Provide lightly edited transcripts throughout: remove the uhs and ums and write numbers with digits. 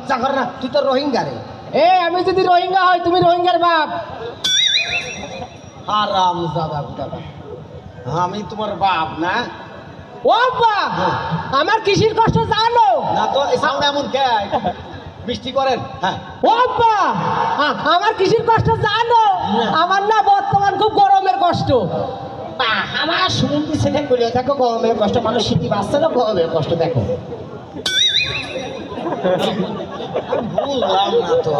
লজ্জা করে না? তুই তো রোহিঙ্গা রে। আমি যদি রোহিঙ্গা হয় তুমি রোহিঙ্গার বাপ। হারামজাদা দাদা, আমি তোমার বাপ না? ও বাপ, আমার কৃষির কষ্ট জানো না তো এই সাউন্ড এমন কে? মিষ্টি করেন। হ্যাঁ ও বাপ, আমার কৃষির কষ্ট জানো? আমার না বর্তমান খুব গরমের কষ্ট। আমার সুমন্তি ছেলে বলে দেখো গরমের কষ্ট, মানুষ শীতি বাচ্চা না গরমের কষ্ট দেখো। বুঝলাম না তো,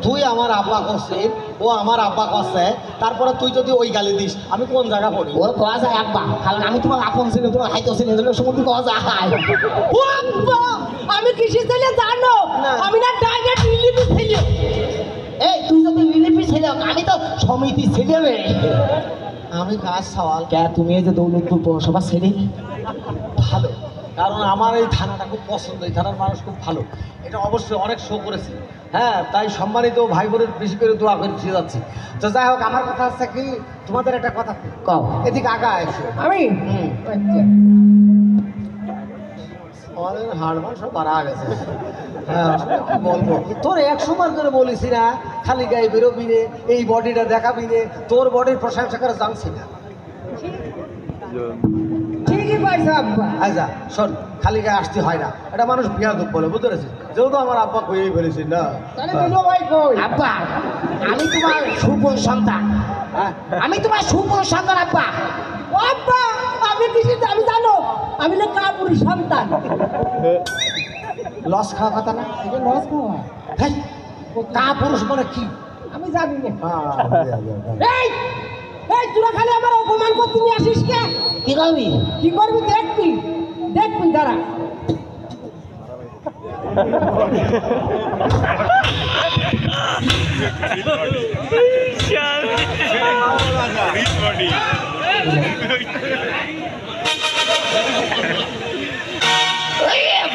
তুই আমার আব্বা করছিস, ও আমার আব্বা করছে, তারপরে তুই যদি ওই গালি দিস আমি কোন জায়গা পড়ি? ও কোয়া যায় আব্বা, কারণ আমি তোমার আপন ছিল, তোমার হাইতো ছিল, সমুদ্র কোয়া যায়। ও আব্বা, আমি কৃষি ছেলে জানো? আমি না ডাইরেক্ট লিলিপি ছেলে। এই তুই যদি লিলিপি ছেলে, আমি তো সমিতি ছেলে রে। আমি কাজ সওয়াল কে তুমি এই যে দৌলতপুর পৌরসভা ছেলে? ভালো, কারণ আমার এই থানাটা খুব পছন্দ, এই থানার মানুষ খুব ভালো, এটা অবশ্যই অনেক শো করেছি। হ্যাঁ, তাই সম্মানিত ভাই বোনের বেশি করে দোয়া করতে যাচ্ছি। তো যাই হোক, আমার কথা হচ্ছে কি, তোমাদের একটা কথা কও। এদিকে আগা আছে আমি আমাদের হাড় সব বাড়া গেছে। হ্যাঁ, কি বলবো, তোর 100 বার করে বলেছি না খালি গায়ে বেরোবি রে, এই বডিটা দেখাবি রে, তোর বডির প্রশংসা করে জানছি না। ঠিকই পাইছো আব্বা। আচ্ছা শোন, খালি গায়ে আসতে হয় না, এটা মানুষ বিয়াদব বলে, বুঝতে পেরেছিস? যেহেতু আমার আব্বা কইয়েই ফেলেছি না। তাহলে দুলো ভাই কই? আব্বা, আমি তোমার সুপুর সন্তান। হ্যাঁ, আমি তোমার সুপুর সন্তান আব্বা। ও আব্বা, আমি কৃষি, আমি জানো আমি না কাপুরি সন্তান। লস খাওয়া কথা না? এটা লস খাওয়া? হ্যাঁ, কা পুরুষ মানে কি? আমি জানি না। হ্যাঁ, এই এই তোরা খালি আমার অপমান করতে নিয়ে আসিস কে? কি করবি? কি করবি দেখবি, দেখবি দাঁড়া।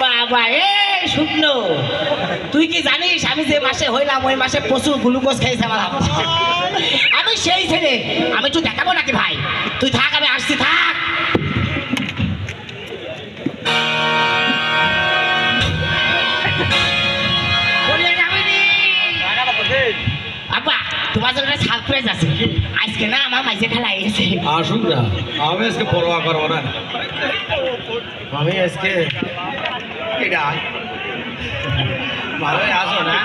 বাবা এ শুকনো, তুই কি জানিস আমি যে মাসে হইলাম ওই মাসে প্রচুর গ্লুকোজ খেয়েছে আমার আব্বা। আমি সেই ছেলে, আমি একটু দেখাবো নাকি ভাই? তুই থাক, আমি আসছি, থাক। আব্বা, তোমার জন্য সারপ্রাইজ আছে আজকে না, আমার মাঝে খেলা এসেছে। আসুন না, আমি আজকে পরোয়া করবো না, আমি আজকে এটা ভালোই আসো না।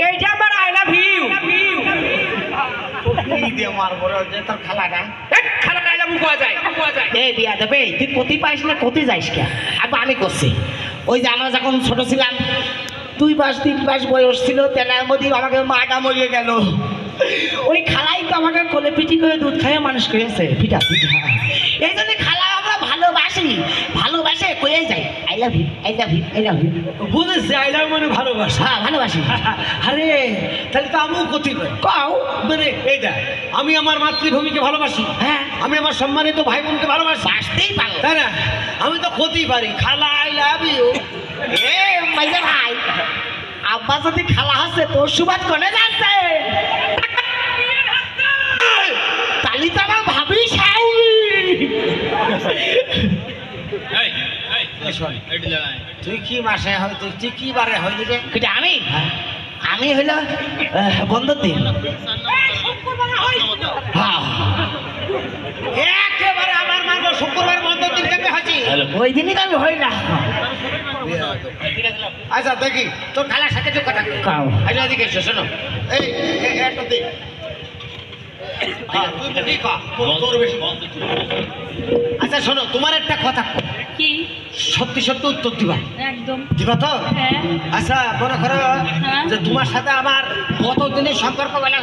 এইটা আমার আই লাভ ইউ। তুই কোথায় পাইস না, কোথায় যাইস কে? আব্বা আমি করছি, ওই যে আমরা যখন ছোট ছিলাম 2 মাস 3 মাস বয়স ছিল, তেনার মধ্যে আমাকে মাটা মরিয়ে গেল। ওই খালাই তো আমাকে কোলে পিটি করে দুধ খাইয়ে মানুষ করেছে, পিঠা পিঠা। এই জন্য খালা আমরা ভালোবাসি, ভালোবাসে কয়ে যাই I love you, I love you, I love you. বুঝেছি, আই লাভ মানে ভালোবাসা। হ্যাঁ ভালোবাসি। আরে তাহলে তো আমিও ক্ষতি পাই। কও মানে এই দেখ, আমি আমার মাতৃভূমিকে ভালোবাসি, হ্যাঁ আমি আমার সম্মানিত ভাই বোনকে ভালোবাসি, বাসতেই পারো তাই না? আমি তো ক্ষতি পারি। খালা আই লাভ ইউ। এ মাইজা ভাই, আব্বা যদি খালা হাসে তোর সুবাদ কোনে যাচ্ছে? তালি তো আমার ভাবি শাউলি। তুই কি মাসে হয়, তুই কি বারে হয় রে? কিন্তু আমি হইলো বন্ধুর দিন। হ্যাঁ একেবারে আমার মানব শুক্রবার বন্ধ দিন কেমন হয়েছি? ওই দিনই তো আমি হই না। আচ্ছা দেখি তোর খালার সাথে তো কথা কাও আচ্ছা এদিকে এসো, শোনো এই একটা দিন তোর বেশি। আচ্ছা শোনো, তোমার একটা কথা কি? সত্যি সত্যি উত্তর দিবা, একদম। দিবা তো? হ্যাঁ। আচ্ছা মনে করো হ্যাঁ। যে তোমার সাথে আমার কতদিনের সম্পর্ক, বলো?